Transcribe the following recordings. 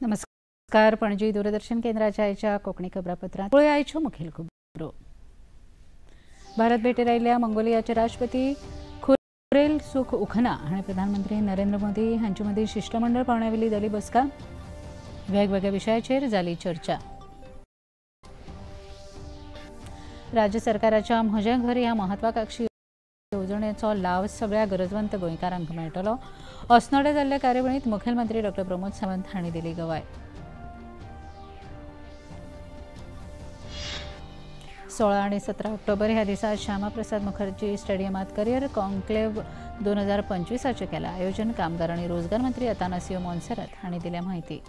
नमस्कार. पणजी दूरदर्शन केंद्राच्या कोकणी खबरापत्रात पळय आयच्यो मुखेल खबरो. भारत भेटेर आयिल्ल्या मंगोलियाचे राष्ट्रपती खुरेलसुख उखना हांणी प्रधानमंत्री नरेंद्र मोदी हांचे मदीं शिष्टमंडळ पावण्यावेली जाली बसका. वेगवेगळ्या विशयाचेर जाली चर्चा. राज्य सरकाराच्या म्हजें घर ह्या महत्वाकांक्षी येवजणेचो लाव सगळ्या गरजवंत गोंयकारांक मेळटलो. अस्नोडे जाल्ले कार्यावळींत मुखेलमंत्री डॉ. प्रमोद सावंत हांणी दिली गवाय. 16 आणि 17 ऑक्टोबर ह्या दिसा श्यामा प्रसाद मुखर्जी स्टेडियमात करियर कॉन्क्लेव्ह 2025 केला आयोजन. कामगार आणि रोजगार मंत्री अतानासियो मोन्सेरात हांणी दिल्या माहिती.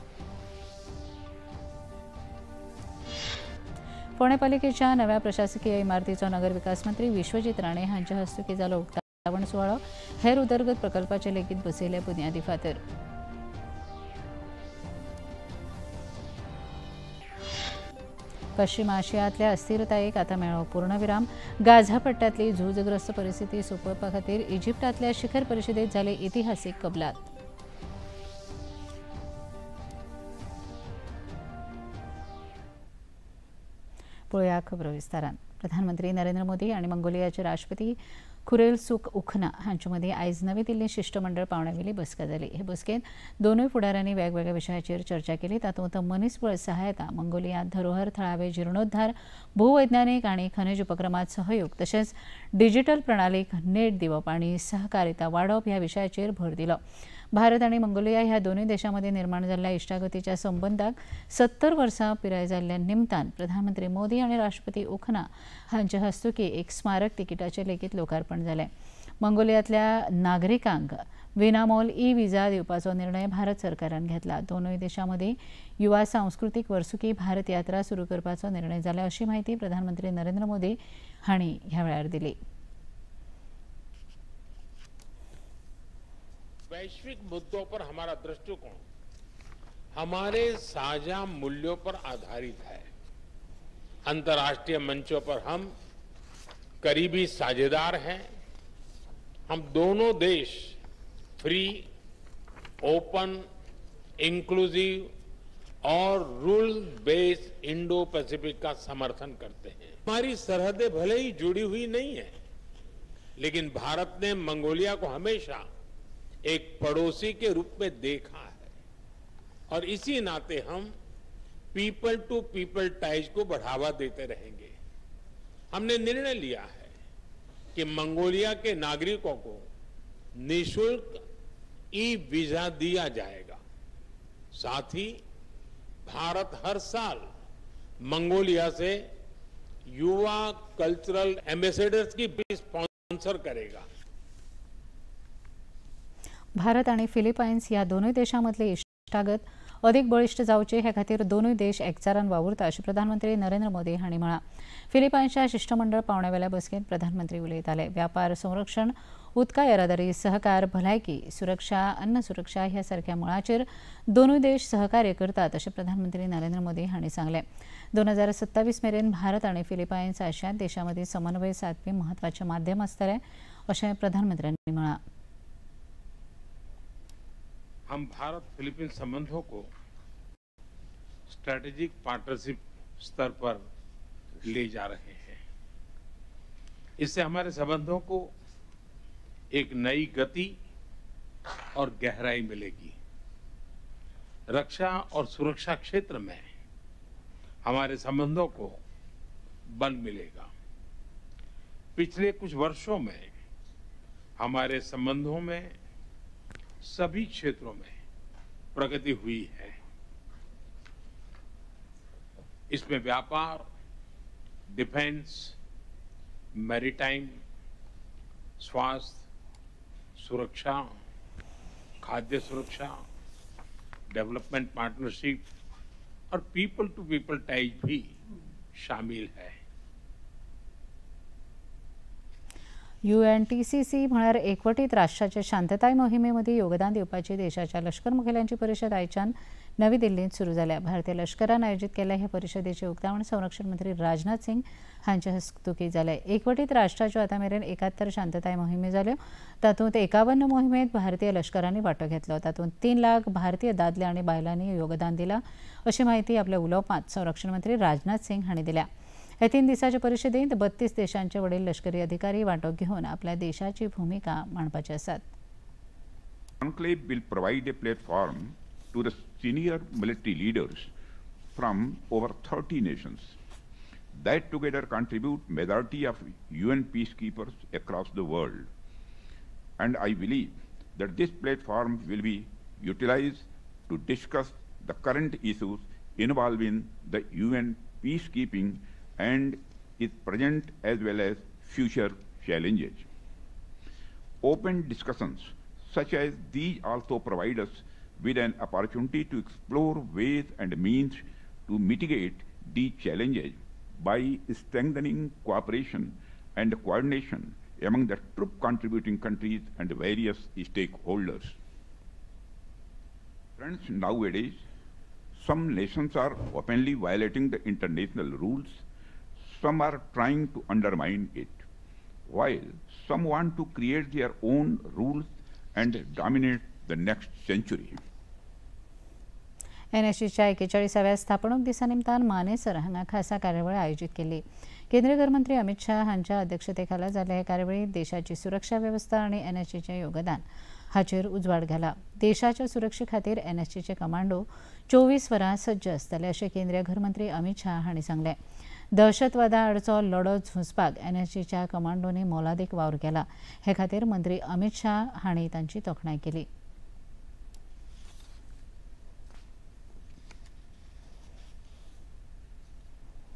पुणे पालिकेच्या नव्या प्रशासकीय इमारतीचो नगर विकास मंत्री विश्वजीत राणे हांच्या हस्तुकी जालो उक्तावण सुवाळो. हेर उदरगत प्रकल्पाचे लेगीत बसयले बुन्यादी फातर. पश्चिम आशियांतल्या अस्थिरतायेक आतां मेळ्ळो पूर्णविराम. गाझा पट्ट्यांतली झुजग्रस्त परिस्थिती सोंपोवपा खातीर इजिप्टांतल्या शिखर परिशदेंत जाली इतिहासीक कबलात. पळया खबरो विस्तारान. प्रधानमंत्री नरेंद्र मोदी आनी मंगोलियाचे राष्ट्रपती खुरेलसुख उखना हांचे मदीं आयज नवी दिल्लींत शिष्टमंडळ पावण्यावेली बसका जाली. हे बसकेंत दोनूय फुडाऱ्यांनी वेगवेगळ्या विशयाचेर चर्चा केली. तातूंत मनीसबळ सहायता, मंगोलियांत धरोहर थळावे जीर्णोद्धार, भूवैज्ञानीक आनी खनिज उपक्रमांत सहयोग तशेंच डिजिटल प्रणालीक नेट दिवप आनी सहकारिता वाडोवप ह्या विशयाचेर भर दिलो. भारत आनी मंगोलिया ह्या दोनूय देशांमदीं निर्माण जाल्ल्या इश्टागतीच्या संबंदाक 70 वर्सां पिराय जाल्ल्या निमतान प्रधानमंत्री मोदी आनी राष्ट्रपती उखना हांचे हस्तुकी एक स्मारक तिकीटाचें लेगीत लोकार्पण जालें. मंगोलियांतल्या नागरिकांक विनामोल ई-विजा दिवपाचो निर्णय भारत सरकारान घेतला. दोनूय देशांमदीं युवा सांस्कृतीक वर्सुकी भारत यात्रा सुरू करपाचो निर्णय जाला अशी माहिती प्रधानमंत्री नरेंद्र मोदी हांणी ह्या वेळार दिली. वैश्विक मुद्दों पर हमारा दृष्टिकोण हमारे साझा मूल्यों पर आधारित है. अंतर्राष्ट्रीय मंचों पर हम करीबी साझेदार हैं. हम दोनों देश फ्री, ओपन, इंक्लूसिव और रूल बेस्ड इंडो पैसिफिक का समर्थन करते हैं. हमारी सरहदें भले ही जुड़ी हुई नहीं है, लेकिन भारत ने मंगोलिया को हमेशा एक पड़ोसी के रूप में देखा है और इसी नाते हम पीपल टू पीपल टाइज को बढ़ावा देते रहेंगे. हमने निर्णय लिया है कि मंगोलिया के नागरिकों को निःशुल्क ई-वीजा दिया जाएगा. साथ ही भारत हर साल मंगोलिया से युवा कल्चरल एम्बेसडर्स की भी स्पॉन्सर करेगा. भारत आनी फिलिपायन्स ह्या दोनूय देशांमदली इश्टागत अदीक बळिश्ट जावची हे खातीर दोनूय देश एकचारान वावुरता अशें प्रधानमंत्री नरेंद्र मोदी हांणी म्हळां. फिलिपायन्सच्या शिष्टमंडळ पावण्यावेल्या बसकेंत प्रधानमंत्री उलयताले. व्यापार, संरक्षण, उदका येरादारी, सहकार, भलायकी, सुरक्षा, अन्न सुरक्षा ह्या सारक्या मळांचेर दोनूय देश सहकार्य करतात अशें प्रधानमंत्री नरेंद्र मोदी हांणी सांगलें. 2027 मेरेन भारत आनी फिलिपायन्स आशियान देशांमदीं समन्वय सादपी म्हत्वाचें माध्यम आसतलें अशें प्रधानमंत्र्यांनी म्हळां. हम भारत फिलीपींस संबंधों को स्ट्रैटेजिक पार्टनरशिप स्तर पर ले जा रहे हैं. इससे हमारे संबंधों को एक नई गति और गहराई मिलेगी. रक्षा और सुरक्षा क्षेत्र में हमारे संबंधों को बल मिलेगा. पिछले कुछ वर्षों में हमारे संबंधों में सभी क्षेत्रों में प्रगति हुई है. इसमें व्यापार, डिफेंस, मैरीटाइम, स्वास्थ्य, सुरक्षा, खाद्य सुरक्षा, डेवलपमेंट पार्टनरशिप और पीपल टू पीपल टाइज भी शामिल है. UNTCC म्हळ्यार एकवटीत राष्ट्राच्या शांतताय मोहिमेमध्ये योगदान दिवपाची देशाच्या लष्कर मुखेल्यांची परिशद आयच्यान नवी दिल्लींत सुरू जाल्या. भारतीय लष्करान आयोजीत केल्ल्या ह्या परिशदेचें उक्तावण संरक्षण मंत्री राजनाथ सिंग हांचे हस्तुकीं जालें. एकवटीत राष्ट्राच्यो आतांमेरेन 71 शांतताय मोहिमे जाल्यो. तातूंत 51 मोहिमेंत भारतीय लष्करांनी वांटो घेतलो. तातूंत 3 लाख भारतीय दादले आनी बायलांनी योगदान दिलां अशी माहिती आपल्या उलोवपांत संरक्षण मंत्री राजनाथ सिंग हांणी दिल्या. ह्या 3 दिसांचे परिशदेंत 32 देशांचे वडील लष्करी अधिकारी वांटो घेवन आपल्या देशाची भूमिका मांडपाचे आसात. Conclave will provide a platform to the senior military leaders from over 30 nations that together contribute majority of UN peacekeepers across the world. And I believe that this platform will be utilized to discuss the current issues involving the UN peacekeeping and its present as well as future challenges. Open discussions such as these also provide us with an opportunity to explore ways and means to mitigate these challenges by strengthening cooperation and coordination among the troop contributing countries and various stakeholders. Friends, nowadays, some nations are openly violating the international rules. Some are trying to undermine it, while some want to create their own rules and dominate the next century. NSCच्या 41व्या स्थापणूक दिसा निमतान मानेसर हांगा खासा कार्यावळ आयोजीत केली. केंद्रीय गृहमंत्री अमित शाह हांच्या अध्यक्षतेखाला जाल्ल्या हे कार्यावळीत देशाची सुरक्षा वेवस्था आनी NSCचें योगदान हाचेर उजवाड घाला. देशाच्या सुरक्षे खातीर NSCचे कमांडो 24 वरां सज्ज आसतले अशें केंद्रीय गृहमंत्री अमित शाह हांणी सांगलें. दहशतवादा आडचो लढो झुजपाक NSCच्या कमांडोनी मोलादीक वावर केला. हे खातीर मंत्री अमित शाह हांणी तांची तोखणाय केली.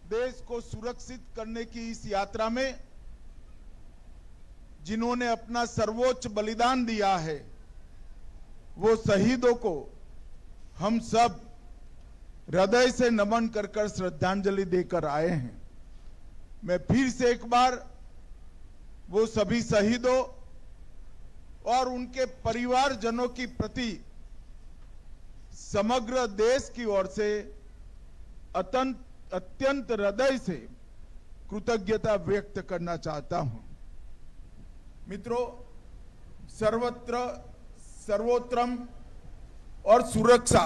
देश को सुरक्षित करने की इस यात्रा में जिन्होंने अपना सर्वोच्च बलिदान दिया है, वो शहीदों को हम सब हृदय से नमन कर श्रद्धांजलि देकर आए हैं। मैं फिर से एक बार वो सभी शहीदों और उनके परिवारजनों की प्रति समग्र देश की ओर से अत्यंत हृदय से कृतज्ञता व्यक्त करना चाहता हूं। मित्रों, सर्वोत्तम और सुरक्षा,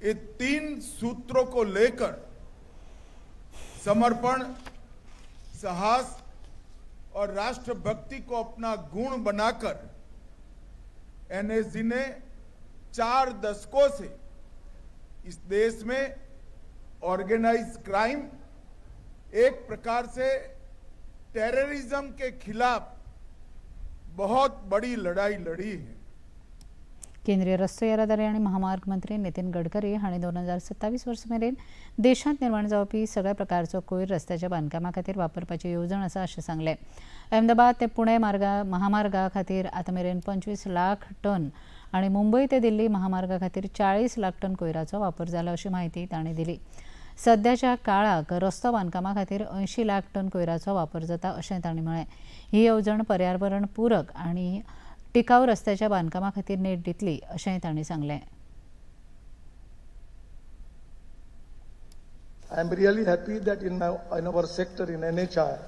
ये 3 सूत्रों को लेकर समर्पण, साहस और राष्ट्रभक्ति को अपना गुण बनाकर NSG ने 4 दशकों से इस देश में ऑर्गेनाइज्ड क्राइम, एक प्रकार से टेररिज्म के खिलाफ बहुत बड़ी लड़ाई लड़ी है. केंद्रीय रस्तो येरादारी आनी महामार्ग मंत्री नितीन गडकरी हांणी 2027 वर्सा मेरेन देशांत निर्माण जावपी सगळ्या प्रकारचो कोयर रस्त्याच्या बांदकामा खातीर वापरपाची येवजण आसा अशें सांगलें. अहमदाबाद ते पुणे महामार्गा खातीर आतां मेरेन 25 लाख टन आनी मुंबय ते दिल्ली महामार्गा खातीर 40 लाख टन कोयराचो वापर जाला अशी माहिती तांणी दिली. सध्याच्या काळाक रस्तो बांदकामा खातीर 80 लाख टन कोयराचो वापर जाता अशें तांणी म्हळें. ही येवजण पर्यावरण पूरक आनी टिकाऊ रस्त्याच्या बांदकामा खातीर नेट दितली अशेंय तांणी सांगलें. I am really happy that in our sector in NHI,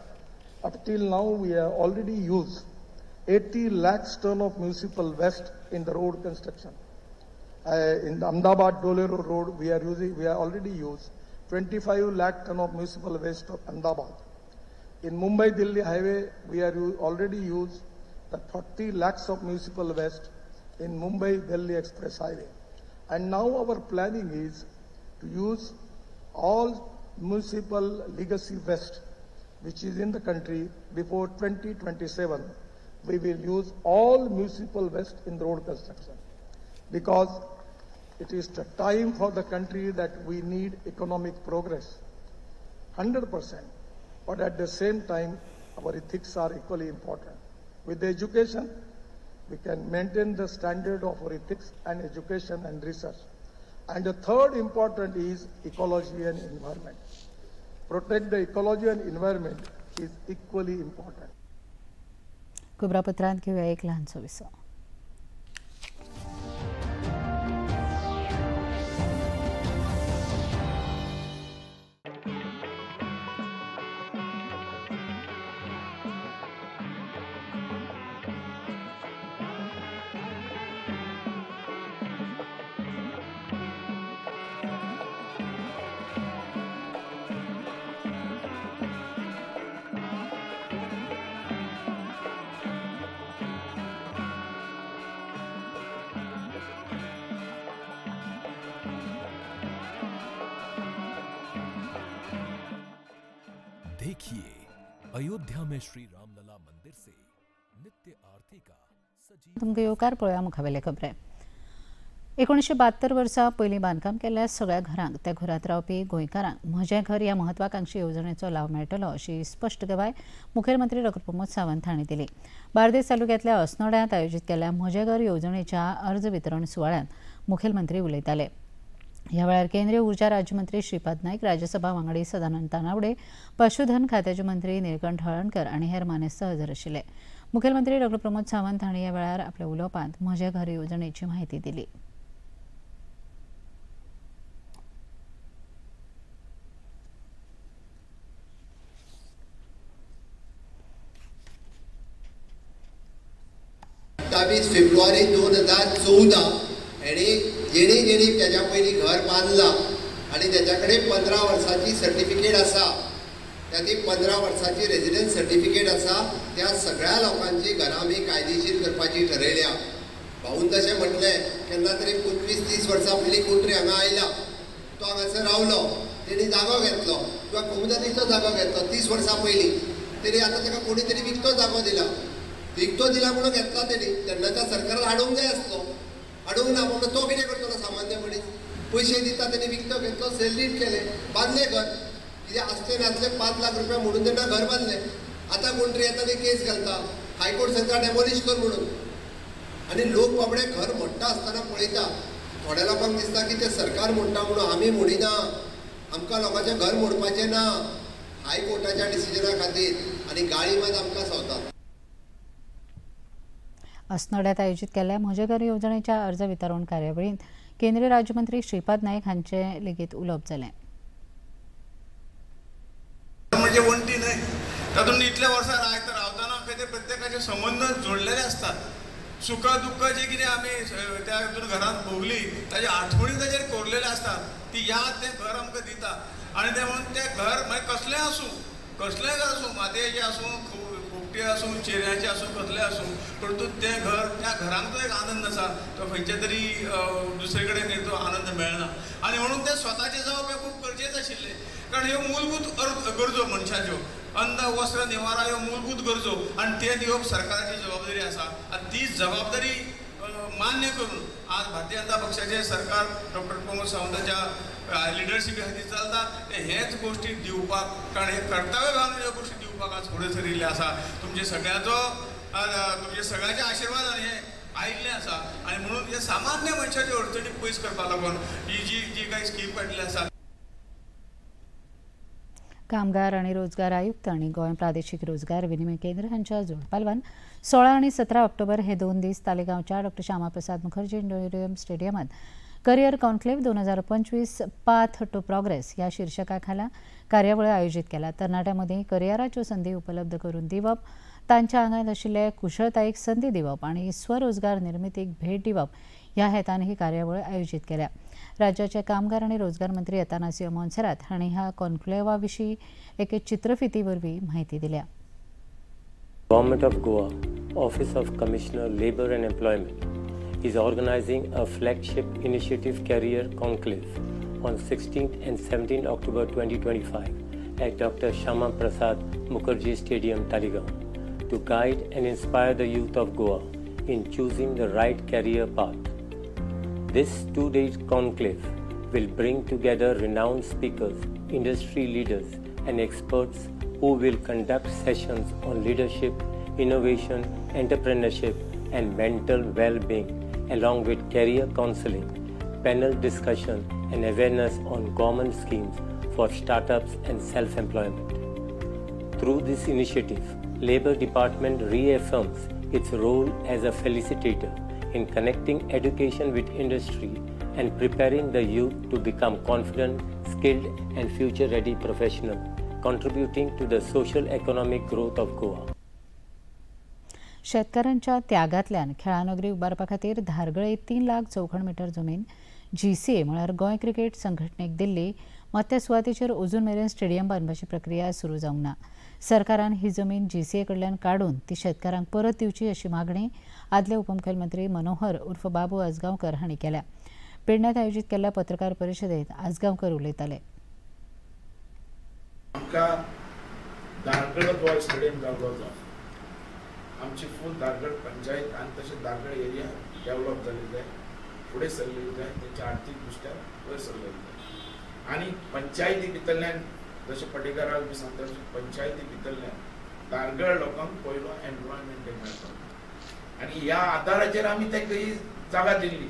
up till now we have already used 80 lakhs ton of municipal waste in the road construction. In the Ahmedabad-Dolero road, we have already used 25 lakh ton of municipal waste of Ahmedabad. In Mumbai-Delhi highway, we have already used the 40 lakhs of municipal waste in Mumbai-Delhi express highway. And now our planning is to use all municipal legacy waste which is in the country before 2027. We will use all municipal waste in the road construction, because it is the time for the country that we need economic progress, 100%. But at the same time, our ethics are equally important. With the education, we can maintain the standard of our ethics and education and research. And the third important is ecology and environment. Protect the ecology and environment is equally important. खबरापत्रांत घेऊया एक ल्हानसो Wiseau. देखिए अयोध्या में श्री रामलला मंदिर से नित्य आरती का सजीव. तुमकां येवकार पळोवया मुखावेले खबरे. 1972 वर्सा पयलीं बांदकाम केल्ल्या सगळ्या घरांक त्या घरांत रावपी गोंयकारांक म्हजें घर ह्या म्हत्वाकांक्षी येवजणेचो लाव मेळटलो अशी स्पश्ट गवाय मुखेलमंत्री डॉ प्रमोद सावंत हांणी दिली. बार्देस तालुक्यांतल्या अस्नोड्यांत आयोजीत केल्ल्या म्हजें घर येवजणेच्या अर्ज वितरण सुवाळ्यांत मुखेलमंत्री उलयताले. ह्या वेळार केंद्रीय उर्जा राज्यमंत्री श्रीपाद नाईक, राज्यसभा वांगडी सदानंद तानावडे, पशुधन खात्याचे मंत्री निळकंठ हळर्णकर आनी हेर मानेस्त हजर आशिल्ले. मुखेलमंत्री डॉ प्रमोद सावंत हांणी ह्या वेळार आपल्या उलोवपांत म्हजें घर येवजणेची म्हायती दिली. फेब्रुवारी 2014 जेणे त्याच्या पयलीं घर बांदलां आनी त्याच्याकडे 15 वर्साची सर्टिफिकेट आसा, ती 15 वर्साची रेजिडेंस सर्टिफिकेट आसा, त्या सगळ्या लोकांची घरां आमी कायदेशीर करपाची ठरयल्या. भाऊन तशें म्हटलें केन्ना तरी 25-30 वर्सां पयलीं कोण तरी हांगा आयला, तो हांगासर रावलो, तेणी जागो घेतलो किंवा कोमुदानीचो जागो घेतलो 30 वर्सां पयलीं, तरी आतां ताका कोणी तरी विकतो जागो दिला म्हणून घेतला तेणी. तेन्नाच्या सरकारान हाडूंक जाय आसलो, हाडूंक ना. म्हणून तो कितें करतलो सामान्य मनीस? पयशे दिता तेणी विकतो घेतलो, सेलरीट केले, बांदले घर. कितें आसले नासले 5 लाख रुपया म्हणून तेन्ना घर बांदले. आतां कोण तरी येता ते केस घालता, हायकोर्ट सांगता डेमोलिश कर म्हणून. आनी लोक बाबडे घर मोडटा आसतना पळयता. थोड्या लोकांक दिसता की ते सरकार मोडटा म्हणून आमी मोडिना, आमकां लोकांचें घर मोडपाचें ना. हायकोर्टाच्या डिसिजना खातीर आनी गाळी मात आमकां सवता. अस्नोड्यांत आयोजीत केल्ल्या म्हजें घर येवजणेच्या अर्ज वितरण कार्यावळींत केंद्रीय राज्यमंत्री श्रीपाद नाईक हांचें लेगीत उलोवप जालें. म्हणजे वंटी न्हय, तातूंत इतल्या वर्सां रावतना प्रत्येकाचे संबंध जोडलेले असतात. सुख दुःख जे कितें आमी त्या हातून घरांत भोगली ताचे आठवणी ताचेर कोरलेले असतात. ती याद तें घर आमकां दिता. आनी ते म्हणून तें घर मागीर कसलेंय आसूं, मातयेचें आसूं, खोपटी आसूं, चेऱ्याचें आसूं, कसलें आसूं, परंतु तें घर, त्या घरांक तो एक आनंद आसा, तो खंयच्या तरी दुसरे कडेन तो आनंद मेळना. आनी म्हणून तें स्वताचें जावप हें खूब गरजेचें आशिल्लें. कारण ह्यो मूलभूत गरजो मनशाच्यो, अन्न वस्त्र निवारा ह्यो मूलभूत गरजो, आनी ते दिवप सरकाराची जबाबदारी आसा. आनी ती जबाबदारी मान्य करून आज भारतीय जनता पक्षाचे सरकार डॉ प्रमोद सावंताच्या लिडरशिपी खातीर चलता. हेच गोश्टी दिवपाक, कारण हे कर्तव्य भावनेन ह्यो गोश्टी दिवपाक आज फुडें सरिल्ले आसा. तुमचे सगळ्यांचे आशिर्वादान हे आयिल्लें आसा. आनी म्हणून हे सामान्य मनशाचे अडचणी पयस करपा लागून ही जी काही स्कीम काडली आसा. कामगार आणि रोजगार आयुक्त आणि गोंय प्रादेशीक रोजगार विनिमय केंद्र हांच्या जोडपालवान 16 आणि 17 ऑक्टोबर हे 2 दीस तालेगांवच्या डॉ श्यामाप्रसाद मुखर्जी इंडोर स्टेडियमात career conclave 2025 path to progress या शीर्षका खाला कार्यावळी आयोजित केला. तरणाट्यांमध्ये करियराच्यो संधी उपलब्ध करून दिवप, तांच्या आंगात आशिल्ले कुशळतायेक संधी दिवप आणि स्वरोजगार निर्मितीक भेट दिवप ह्या हेतान ही कार्यावळ आयोजित केल्या. राज्याचे कामगार आणि रोजगार मंत्री अतानासियो मोन्सेरात हांणी ह्या कॉन्क्लेव्हा विशीं एके चित्रफिती वरवीं माहिती दिल्या. Government of Goa, Office of Commissioner, Labour and Employment is organizing a flagship initiative career conclave on 16th and 17th October 2025 at Dr. Shama Prasad Mukherjee Stadium, Talegaon, to guide and inspire the youth of Goa in choosing the right career path. This 2-day conclave will bring together renowned speakers, industry leaders, and experts who will conduct sessions on leadership, innovation, entrepreneurship, and mental well-being, along with career counseling, panel discussion, and awareness on government schemes for startups and self-employment. Through this initiative, Labour Department reaffirms its role as a facilitator in connecting education with industry and preparing the youth to become confident, skilled and future-ready professionals, contributing to the social economic growth of Goa. शेतकारांच्या त्यागांतल्यान खेळानगरी उबारपा खातीर धारगळे 3 lakh चौखण metre जमीन GCA म्हळ्यार Goa cricket संघटनेक Delhi, मात त्या सुवातेचेर अजून मेरेन stadium बांदपाची प्रक्रिया सुरू जावंक ना. सरकारान ही जमीन GCA कडल्यान काडून ती शेतकारांक परत दिवची अशी मागणी आदले उपमुख्यमंत्री मनोहर उर्फ बाबू आजगांवकर हांणी केल्या. पेडण्यात आयोजीत केल्ल्या पत्रकार परिशदेत आजगांवकर उलयताले. आमची फूल दारगड पंचायत आणि तसे दारगड एरिया डेव्हलप झालेली आहे, पुढे सरलेली आहे, त्याच्या आर्थिकदृष्ट्या वयर सरलेली आहे. आणि पंचायती भितरल्यान जसे पटेकाराक बी सांगता पंचायती भितरल्यान दारगड लोकांक पयलो एम्प्लॉयमेंट मेळटा आणि ह्या आदाराचेर आमी ताका ही जागा दिल्ली.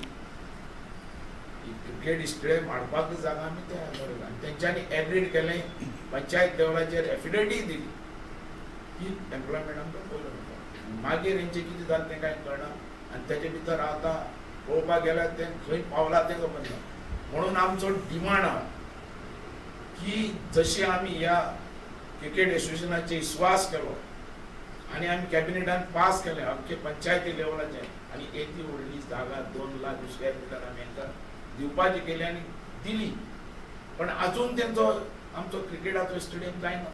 क्रिकेट स्टेडियम हाडपाक जागा आमी त्या आदाराक आनी तेंच्यांनी एग्रीड केलें, पंचायत लेवलाचेर एफिडेविटी दिली की एम्प्लॉयमेंट आमकां पयलो मेळटा. मागीर हेंचें कितें जालें तें कांय कळना आनी तेचे भितर आतां पळोवपाक गेल्यार तें खंय पावलां तें खबर ना. म्हणून आमचो डिमांड आहा की जशी आमी ह्या क्रिकेट एसोसिएशनाचेर विस्वास केलो आनी आमी कॅबिनेटान पास केलें अख्खे पंचायती लेवलाचेर आनी येदी व्हडली जागा 2 लाख स्क्वेअर मिटर आमी हांकां दिवपाची केली आनी दिली, पण अजून तेंचो आमचो क्रिकेटाचो स्टेडियम जायना.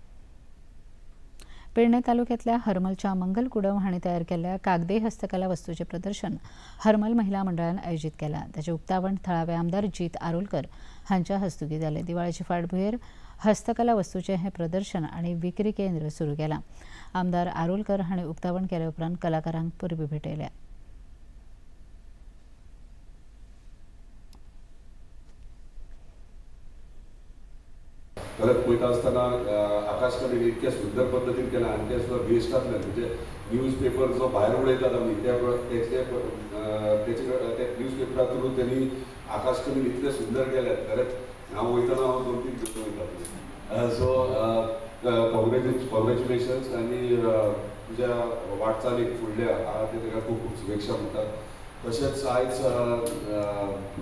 पेडणे तालुक्यातल्या हरमलच्या मंगल कुडव हांणी तयार केल्ल्या कागदी हस्तकला वस्तूचे प्रदर्शन हरमल महिला मंडळान आयोजीत केला. ताचे उक्तावण थळावे आमदार जीत आरोलकर हांच्या हस्तुकी जाले. दिवाळीचे फाटभुंयेर हस्तकला वस्तूचे हे प्रदर्शन आनी विक्री केंद्र सुरू केलां. आमदार आरोलकर हांणी उक्तावण केले उपरांत कलाकारांक परबी भेटयल्या. परत पळयता आसतना आकाश कडेन इतक्या सुंदर पद्दतीन केला आनी ते सुद्दां वेस्टांतल्यान म्हणजे न्यूज पेपर जो भायर उडयतात आमी त्या न्यूज पेपरा थ्रू त्यांनी आकाश कडेन इतले सुंदर केले. खरेंच हांव वयतना हांव 2-3 घेवन वयतां. सो कॉंग्रॅच्युलेशन्स आनी तुज्या वाटचालीक फुडल्या ताका खूब खूब शुभेच्छा म्हणटात. तशेंच आयज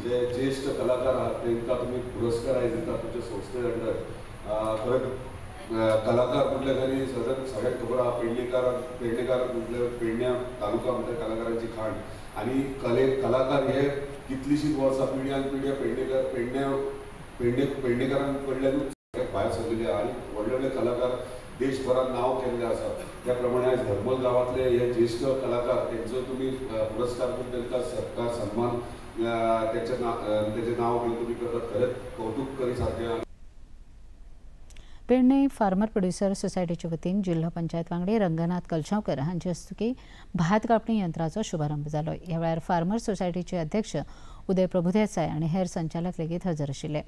जे ज्येश्ठ कलाकार आहात तांकां तुमी पुरस्कार आयज दिता तुमच्या संस्थे अंडर. खरेंच कलाकार म्हटले तरी सगळ्यांक खबर आहा पेडणेकार म्हटले पेडण्या तालुका म्हटल्यार कलाकारांची खाण आनी कलाकार हे कितलीशींच वर्सां पिढ्यान पिढ्या पेडणेकारां कडल्यानूच भायर सरलेले आनी व्हडले व्हडले कलाकार देशभरात नाव केल्लें आसा. त्या प्रमाणे आयज हरमल गांवांतले हे ज्येश्ठ कलाकार तेंचो तुमी पुरस्कार करून तांकां सत्कार सन्मान तेचें नांव घेवन तुमी करतात. खरेंच कौतुक करी सारकें. पेडणे फार्मर प्रोड्युसर सोसायटीचे वतीन जिल्हा पंचायत वांगडी रंगनाथ कलशावकर हांचे हस्तुकी भात कापणी यंत्राचो शुभारंभ जालो. ह्या वेळार फार्मर सोसायटीचे अध्यक्ष उदय प्रभुदेसाय आनी हेर संचालक लेगीत हजर आशिल्ले.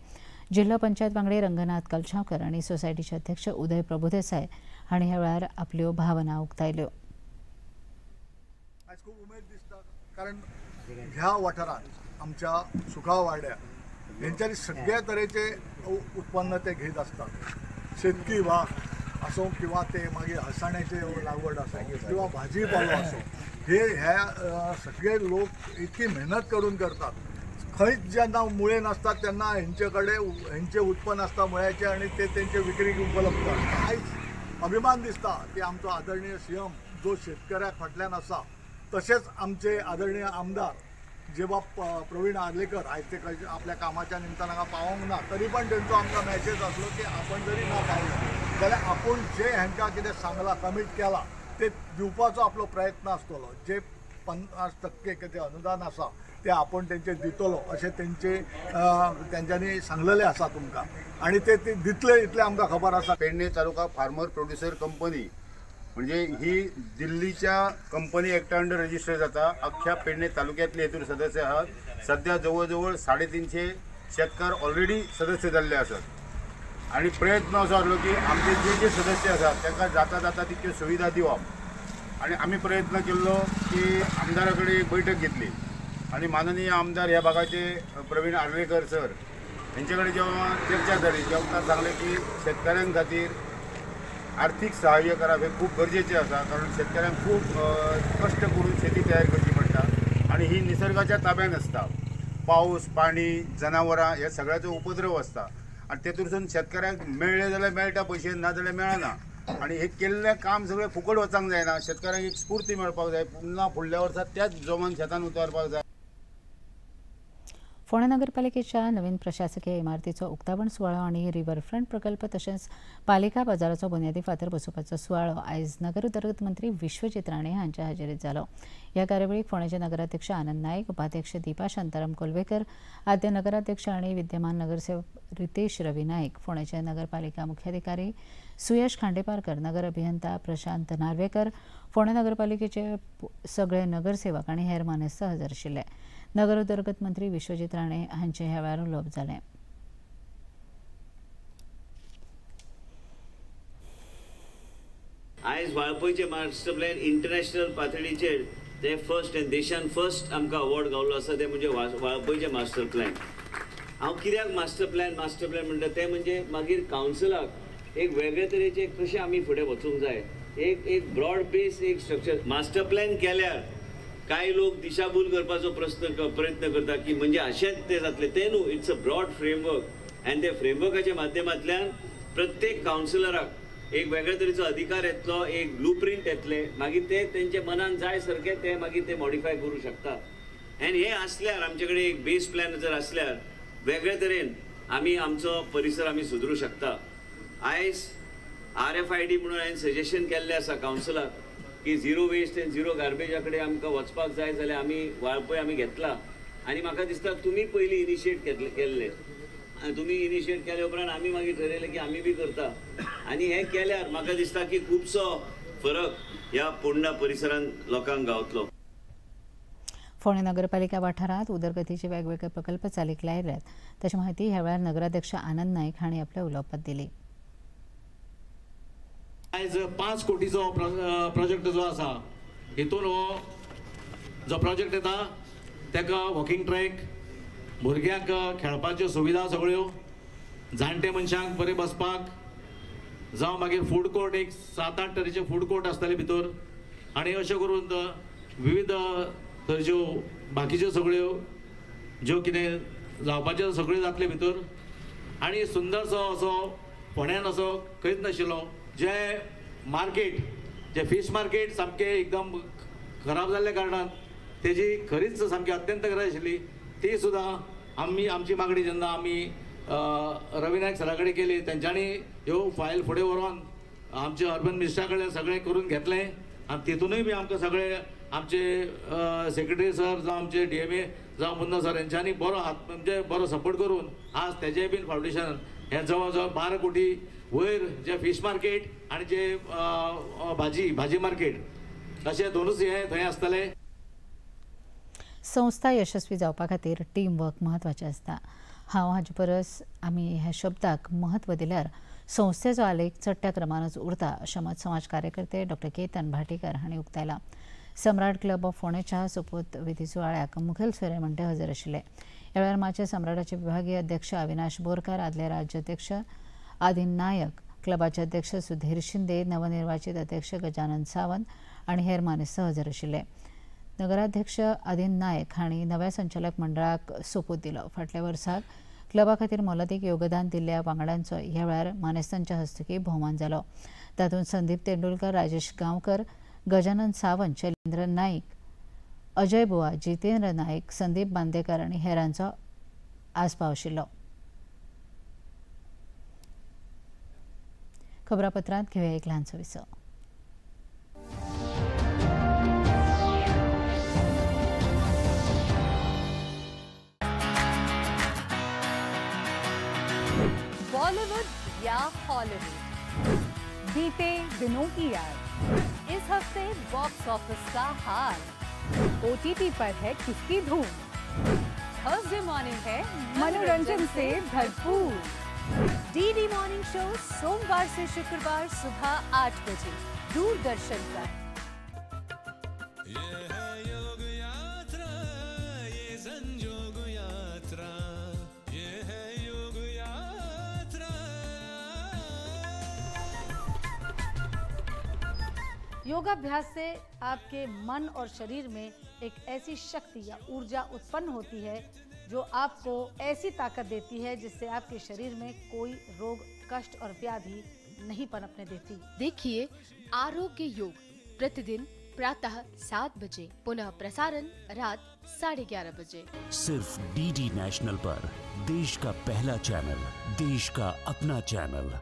जिल्हा पंचायत वांगडी रंगनाथ कलशावकर आनी सोसायटीचे अध्यक्ष उदय प्रभुदेसाय हांणी ह्या वेळार आपल्यो भावना उक्तायल्यो. आज खूब उमेद दिसता कारण ह्या वाठारांत आमच्या सुखाव वाड्या हेंच्यांनी सगळ्या तरेचे उत्पन्न ते घेत असतात. शेतकी भाग असो किंवा ते मागीर हळसाण्याचे लागवड असो किंवा भाजीपालो असो हे ह्या सगळे लोक इतकी मेहनत करून करतात. खंयच जेन्ना मुळे नासतात तेन्ना हेंचे उत्पन्न आसता मुळ्याचे आणि ते तेंचे विक्रीक उपलब्ध आसता. आयज अभिमान दिसता की आमचो आदरणीय सीएम जो शेतकऱ्याक फाटल्यान आसा तशेंच आमचे आदरणीय आमदार जे बाब प्रवीण आर्लेकर आयज ते आपल्या कामाच्या निमतान हांगा पावोंक ना तरी पण तेंचो आमकां मॅसेज आसलो की आपण जरी ना पावले जाल्यार आपूण जे हांकां कितें सांगलां कमीट केलां ते दिवपाचो आपलो प्रयत्न आसतलो. जे 50% कितें अनुदान आसा ते आपण तेंचे दितलो अशें तेंच्यांनी सांगलेलें आसा तुमकां आनी ते दितले इतलें आमकां खबर आसा. पेडणे तालुका फार्मर प्रोड्युसर कंपनी म्हणजे ही दिल्लीच्या कंपनी ॲक्टा अंडर रजिस्टर जाता. अख्ख्या पेडणे तालुक्यातले हेतून सदस्य आहात. सध्या जवळ जवळ 350 शेतकार ऑलरेडी सदस्य जाल्ले आसात आणि प्रयत्न असो आसलो की आमचे जे सदस्य आसात तांकां जाता जाता तितक्यो सुविधा दिवप आणि आम्ही प्रयत्न केल्लो की आमदारा कडेन एक बैठक घेतली आणि माननीय आमदार ह्या भागाचे प्रवीण आर्लेकर सर हेंचे कडेन जेव्हा चर्चा जाली तेव्हा सांगले की शेतकऱ्यां खातीर आर्थिक सहाय्य करप हे खूप गरजेचे आसा, कारण शेतकऱ्यांक खूप कष्ट करून शेती तयार करची पडटा आणि ही निसर्गाच्या ताब्यान आसता. पाऊस, पाणी, जनावरां हे सगळ्याचो उपद्रव आसता आणि तेतूंतसून शेतकऱ्यांक मेळ्ळे जाल्यार मेळटा पयशे, ना जाल्यार मेळना. आणि हे केल्लें काम सगळें फुकट वचूंक जायना. शेतकऱ्यांक एक स्फूर्ती मेळपाक जाय, पुन्हा फुडल्या वर्सा त्याच जोमान शेतान उतारपाक जाय. फोंडा नगरपालिकेच्या नवीन प्रशासकीय इमारतीचो उक्तावण सुवाळो आणि रिव्हरफ्रंट प्रकल्प तशेंच पालिका बाजाराचो बुन्यादी फातर बसोवपाचो सुवाळो आयज नगर उदरगत मंत्री विश्वजीत राणे हांच्या हाजेरीत जालो. ह्या कार्यावळीक फोंडेचे नगराध्यक्ष आनंद नायक, उपाध्यक्ष दीपा शांताराम कोलवेकर, आद्य नगराध्यक्ष आणि विद्यमान नगरसेवक रितेश रवी नायक, फोंडेचे नगरपालिका मुख्याधिकारी सुयश खांडेपारकर, नगर अभियंता प्रशांत नार्वेकर, फोंडा नगरपालिकेचे सगळे नगरसेवक आणि हेर मानेस्त हजर आशिल्ले. नगर उदरगत मंत्री विश्वजीत राणे हांचे ह्या वेळार उलोवप जालें. आयज वाळपयचे मास्टर प्लॅन इंटरनॅशनल पातळीचेर ते फर्स्ट आनी देशान फर्स्ट आमकां अवॉर्ड गावलो आसा ते म्हणजे वाळपयचे मास्टर प्लॅन. हांव कित्याक मास्टर प्लॅन म्हणटा ते म्हणजे मागीर कावन्सिलाक एक वेगळे तरेचे कशें आमी फुडें वचूंक जाय, एक ब्रॉड बेस एक स्ट्रक्चर. मास्टर प्लॅन केल्यार कांय लोक दिशाभूल करपाचो प्रयत्न करता की म्हणजे अशेंच ते जातले, ते न्हू. इट्स अ ब्रॉड फ्रेमवर्क आनी ते फ्रेमवर्काच्या माध्यमांतल्यान प्रत्येक कावन्सिलराक एक वेगळ्या तरेचो अधिकार येतलो, एक ब्लू प्रिंट येतले, मागीर ते तेंचे मनान जाय सारके ते मागीर ते मॉडिफाय करूं शकता. आनी हे आसल्यार आमचे कडेन एक बेस प्लॅन जर आसल्यार वेगळे तरेन आमी आमचो परिसर आमी सुदरूं शकता. आयज RFID म्हणून हांवें सजेशन केल्लें आसा कावन्सिलाक की झिरो वेस्ट एंड झिरो गार्बेजा कडेन आमकां वचपाक जाय जाल्यार आमी वाळपय आमी घेतला. आनी म्हाका दिसता तुमी पयलीं इनिशिएट केल्ले, तुमी इनिशिएट केले उपरांत आमी मागीर ठरयलें की आमी बी करता. आनी हें केल्यार म्हाका दिसता की खुबसो फरक ह्या फोंडा परिसरांत लोकांक गावतलो. फोंडा नगरपालिका वाठारांत उदरगतीचे वेगवेगळे प्रकल्प चालीक लायल्यात, तशी माहिती ह्या वेळार नगराध्यक्ष आनंद नायक हांणी आपल्या उलोवपांत दिली. आयज 5 कोटीचो प्रोजेक्ट जो आसा, हितून हो जो प्रोजेक्ट येता ताका वॉकिंग ट्रॅक, भुरग्यांक खेळपाच्यो सुविधा सगळ्यो, जाणटे मनशांक बरे बसपाक, जावं मागीर फूड कोर्ट, एक 7-8 तरेचे फूड कोर्ट आसतले भितर. आनी अशें करून विविध तरेच्यो बाकीच्यो सगळ्यो ज्यो कितें जावपाच्यो सगळ्यो जातले भितर. आनी सुंदरसो असो फोंड्यान असो खंयच नाशिल्लो जे मार्केट, जे फीश मार्केट सामकें एकदम खराब जाल्ल्या कारणान तेजी खरीच सामकी अत्यंत गरज आशिल्ली, ती सुद्दां आमची मागणी जेन्ना आमी रवी नायक सरा कडेन केली, तेंच्यांनी ह्यो फायल फुडें व्हरोन आमचे अर्बन मिनिस्टरा कडेन सगळें करून घेतलें. आनी तितूनय बी आमकां सगळे आमचे सेक्रेटरी सर जावं आमचे DMA जावं मुन्ना सर हेंच्यांनी बरो हात म्हणजे बरो सपोर्ट करून आज तेजेय बीन फावंडेशन हें जवळ जवळ 12 कोटी वयर जे फीश मार्केट आनी जे भाजी मार्केट अशे दोनूच हे थंय आसतले. संस्था यशस्वी जावपा खातीर टीम वर्क म्हत्वाचें आसता. हांव हाजे परस आमी ह्या शब्दाक म्हत्व दिल्यार संस्थेचो आलेख चडट्या क्रमानूच उरता अशें मत समाज कार्यकर्ते डॉ. केतन भाटीकर हांणी उक्तायलां. सम्राट क्लब ऑफ फोंडेच्या सोपूत विधी सुवाळ्याक मुखेल सोयरे म्हणटे हजर आशिल्ले. ह्या वेळार माचे सम्राटाचे विभागीय अध्यक्ष अविनाश बोरकार, आदले राज्याध्यक्ष आदिन नायक, क्लबाचे अध्यक्ष सुधीर शिंदे, नवनिर्वाचित अध्यक्ष गजानन सावंत आनी हेर मानेस्त हजर आशिल्ले. नगराध्यक्ष आदिन नायक हांणी नव्या संचालक मंडळाक सोपूत दिलो. फाटल्या वर्साक क्लबा खातीर मोलादीक योगदान दिल्ल्या वांगड्यांचो ह्या वेळार मानेस्तांच्या हस्तुकी भोवमान जालो. तातूंत संदीप तेंडुलकर, राजेश गांवकर, गजानन सावंत, शैलेंद्र नाईक, अजय बुवा, जितेंद्र नायक, संदीप बांदेकर आनी हेरांचो आस्पाव आशिल्लो. खबरापत्रांत घेवया एक ल्हानसो विसो. बॉलीवुड या हॉलीवुड, बीते दिनों की याद, इस हफ्ते बॉक्स ऑफिस का हाल, OTT पर है किसकी धूम, थर्सडे मॉर्निंग है मनोरंजन से भरपूर. DD मॉर्निंग शो सोमवार से शुक्रवार सुबह 8 बजे दूरदर्शन पर. योगाभ्यास से आपके मन और शरीर में एक ऐसी शक्ति या ऊर्जा उत्पन्न होती है जो आपको ऐसी ताकत देती है जिससे आपके शरीर में कोई रोग, कष्ट और व्याधि नहीं पनपने देती। देखिए आरोग्य योग प्रतिदिन प्रातः 7 बजे, पुनः प्रसारण रात 11:30 बजे, सिर्फ डीडी नेशनल पर। देश का पहला चैनल, देश का अपना चैनल।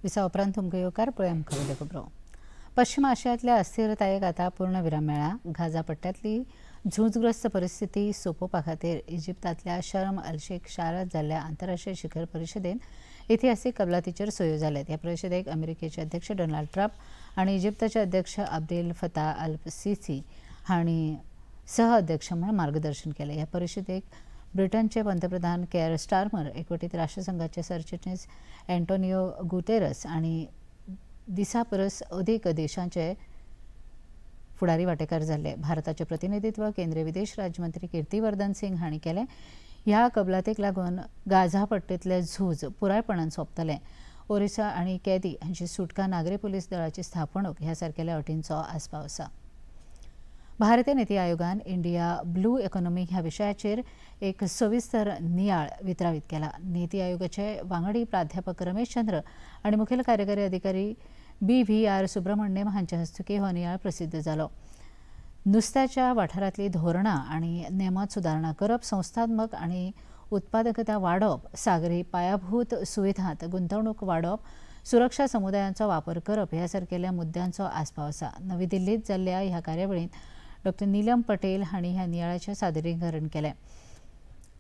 विसा उपरांत तुमकां येवकार पळय आमकां उद्या खबरो। पश्चिम आशियांतल्या अस्थिरतायेक आतां पूर्णविराम मेळ्ळा। गाझा पट्ट्यांतली झुजग्रस्त परिस्थिती सोंपोवपा खातीर इजिप्तांतल्या शर्म अल शेख शारांत जाल्ल्या आंतरराष्ट्रीय शिखर परिशदेंत इतिहासीक कबलातीचेर सयो जाल्यात। ह्या परिशदेक अमेरिकेचे अध्यक्ष डोनाल्ड ट्रम्प आनी इजिप्ताचे अध्यक्ष अब्देल फताह अल सिसी हांणी सह अध्यक्ष म्हणून मार्गदर्शन केलें। ह्या परिशदेक ब्रिटनचे पंतप्रधान केअर स्टार्मर, एकवटीत राष्ट्रसंघाचे सरचिटणीस एंटोनियो गुटेरस आनी दिसा परस अदीक देशांचे फुडारी वांटेकार जाल्ले। भारताचे प्रतिनिधीत्व केंद्रीय विदेश राज्यमंत्री कीर्तिवर्धन सिंग हांणी केलें। ह्या कबलातीक लागून गाझा पट्टेंतलें झूज पुरायपणान सोंपतलें। ओरिसा आनी कैदी हांची सुटका, नागरी पुलीस दळाची स्थापणूक ह्या सारकेल्या अटींचो आस्पाव आसा। भारतीय नीती आयोगान इंडिया ब्लू इकॉनॉमी ह्या विशयाचेर एक सविस्तर नियाळ वितरावीत केला। नीती आयोगाचे वांगडी प्राध्यापक रमेश चंद्र आनी मुखेल कार्यकारी अधिकारी BVR सुब्रमण्यम हांचे हस्तुकी हो नियाळ प्रसिद्ध जालो। नुस्त्याच्या वाठारांतली धोरणां आनी नेमांत सुदारणा करप, संस्थात्मक आनी उत्पादकता वाडोवप, सागरी पायाभूत सुविधांत गुंतवणूक वाडोवप, सुरक्षा समुदायांचो वापर करप ह्या सारकेल्या मुद्द्यांचो आस्पाव आसा। नवी दिल्लींत जाल्ल्या ह्या कार्यावळींत डॉ. नीलम पटेल हांणी ह्या नियाळाचें सादरीकरण केलें।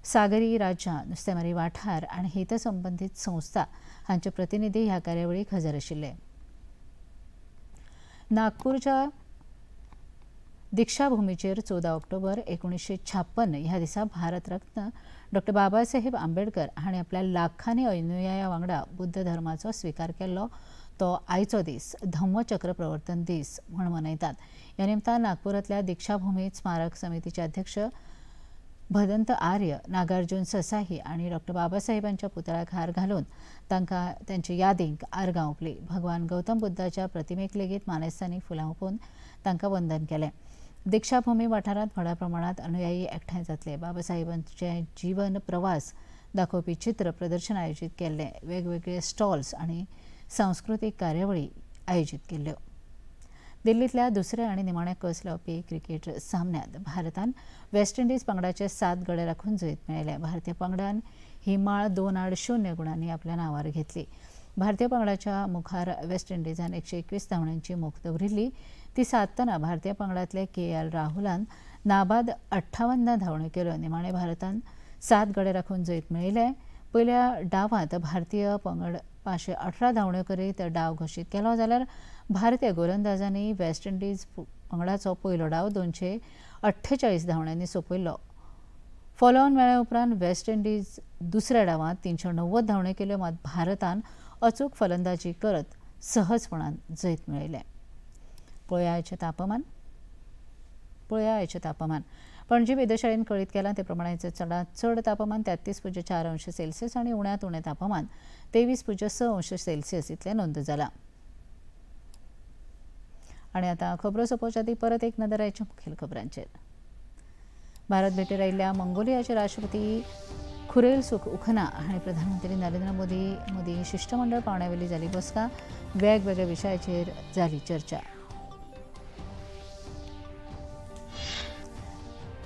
सागरी राज्यां, नुस्तेमारी वाठार आनी हितसंबंधीत संस्था हांचे प्रतिनिधी ह्या कार्यावळीक हजर आशिल्ले। नागपूरच्या दिक्षाभूमीचेर 14 ऑक्टोबर 1956 ह्या दिसा भारत रत्न डॉ. बाबासाहेब आंबेडकर हांणी आपल्या लाखांनी अनुयाया वांगडा बुद्ध धर्माचो स्वीकार केल्लो तो आयचो दीस धम्मचक्र प्रवर्तन दीस म्हूण मनयतात। ह्या निमतान नागपुरांतल्या दिक्षाभूमी स्मारक समितीचे अध्यक्ष भदंत आर्य, नागार्जुन ससाही आनी डॉ. बाबासाहेबांच्या पुतळ्याक हार घालून तांकां त्यांचे यादींक आर्गां ओंपलीं। भगवान गौतम बुद्धाच्या प्रतिमेक लेगीत मानेस्तांनी फुलां ओंपून तांकां वंदन केलें। दिक्षाभूमी वाठारांत व्हड प्रमाणांत अनुयायी एकठांय जातले। बाबासाहेबांचे जीवन प्रवास दाखोवपी चित्र प्रदर्शन आयोजीत केल्लें। वेगवेगळे स्टॉल्स आनी सांस्कृतीक कार्यावळी आयोजीत केल्ल्यो। दिल्लींतल्या दुसऱ्या आनी निमाण्या कस लावपी क्रिकेट सामन्यांत भारतान वेस्ट इंडीज पंगडाचे 7 गडे राखून जैत मेळयले। भारतीय पंगडान ही माळ 2-0 गुणांनी आपल्या नांवार घेतली। भारतीय पंगडाच्या मुखार वेस्ट इंडीजान 121 धांवड्यांची मोख दवरिल्ली। ती साधतना भारतीय पंगडांतले KL राहुलान नाबाद 58 धांवड्यो केल्यो। निमाणे भारतान 7 गडे राखून जैत मेळयले। पयल्या डावांत भारतीय पंगड 518 धांवड्यो करीत डाव घोशीत केलो, जाल्यार भारतीय गोलंदाजांनी वेस्ट इंडीज पंगडाचो पयलो डाव 248 धांवड्यांनी सोंपयलो। फॉलोऑन मेळ्ळे उपरांत वेस्ट इंडीज दुसऱ्या डावांत 390 धांवड्यो केल्यो, मात भारतान अचूक फलंदाजी करत सहजपणान जैत मेळयलें। पळया आयचें तापमान। पणजी वेधशाळेन कळीत केलां ते प्रमाणे चडांत चड तापमान 33.4 अंश सेल्सियस आनी उण्यांत उणें तापमान 23.6 अंश सेल्सियस इतलें नोंद जालां। आनी आतां खबरो सोंपोवचे आदीं परत एक नदर आयच्या मुखेल खबरांचेर। भारत भेटेर आयिल्ल्या मंगोलियाचे राष्ट्रपती खुरेल सुखना हांणी प्रधानमंत्री नरेंद्र मोदी मदीं शिष्टमंडळ पावण्यावेली जाली बसका। वेगवेगळ्या विशयाचेर जाली चर्चा।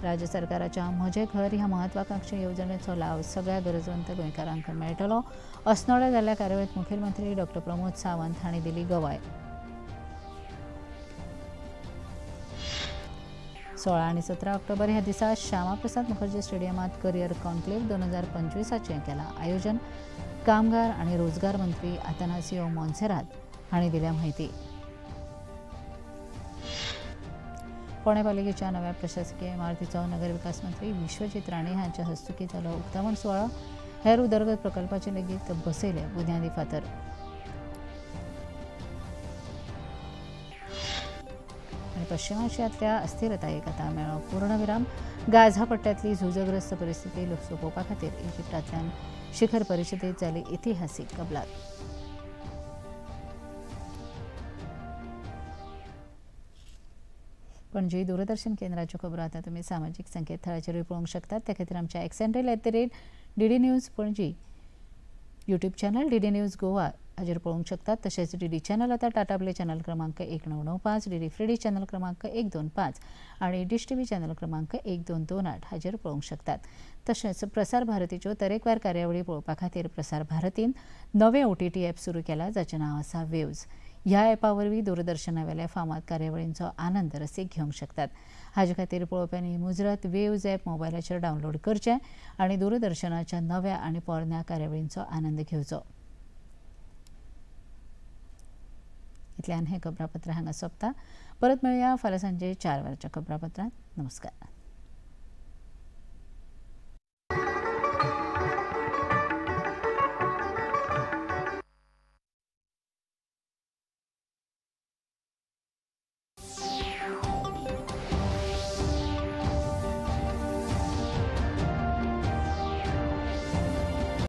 राज्य सरकाराच्या म्हजें घर ह्या म्हत्वाकांक्षी येवजणेचो लाव सगळ्या गरजवंत गोंयकारांक मेळटलो। अस्नोड्या जाल्ल्या कार्यावळींत मुखेलमंत्री डॉ. प्रमोद सावंत हांणी दिली गवाय। 16 आनी 17 ऑक्टोबर ह्या दिसा श्यामाप्रसाद मुखर्जी स्टेडियमांत करियर कॉन्क्लेव 2025 केलां आयोजन। कामगार आनी रोजगार मंत्री आतानासियो मोन्सेरात हांणी दिल्या म्हायती। पुणे पालिकेच्या नव्या प्रशासकीय इमारतीचो नगर विकास मंत्री विश्वजीत राणे हांच्या हस्तुकी जालो उक्तावण सुवाळो। हेर उदरगत प्रकल्पाचे लेगीत बसयले बुन्यादी फातर। आनी पश्चिम आशियांतल्या अस्थिरतायेक आतां मेळ्ळो पूर्णविराम. गाझा पट्ट्यांतली झुजग्रस्त परिस्थिती सोंपोवपा खातीर इजिप्टांतल्यान शिखर परिशदेंत जाली इतिहासीक कबलात. पणजी दूरदर्शन केंद्राच्यो खबरो आतां तुमी सामाजीक संकेतथळाचेरूय पळोवंक शकतात. त्या खातीर आमच्या @DD news Panaji YouTube channel, DD news Goa हाचेर पळोवंक शकतात. तशेंच DD चॅनल आतां टाटा प्ले चॅनल क्रमांक 1995, DD फ्रीडी चॅनल क्रमांक 125 आनी डिश TV चॅनल क्रमांक 1228 हाचेर पळोवंक शकतात. तशेंच प्रसार भारतीच्यो तरेकवार कार्यावळी पळोवपा खातीर प्रसार भारतीन नवें OTT ॲप सुरू केलां जाचें नांव आसा वेव्ज. ह्या ॲपा वरवीं दूरदर्शना फामाद कार्यावळींचो आनंद रसीक घेवंक शकतात. हाचे खातीर पळोवप्यांनी मुजरत वेव्ज ॲप मोबायलाचेर डावनलोड करचें आनी दूरदर्शनाच्या नव्या आनी पोरन्या कार्यावळींचो आनंद घेवचो. इतल्यान हें खबरापत्र हांगा सोंपता. परत मेळुया फाल्यां सांजे 4 वरांच्या खबरापत्रांत. नमस्कार.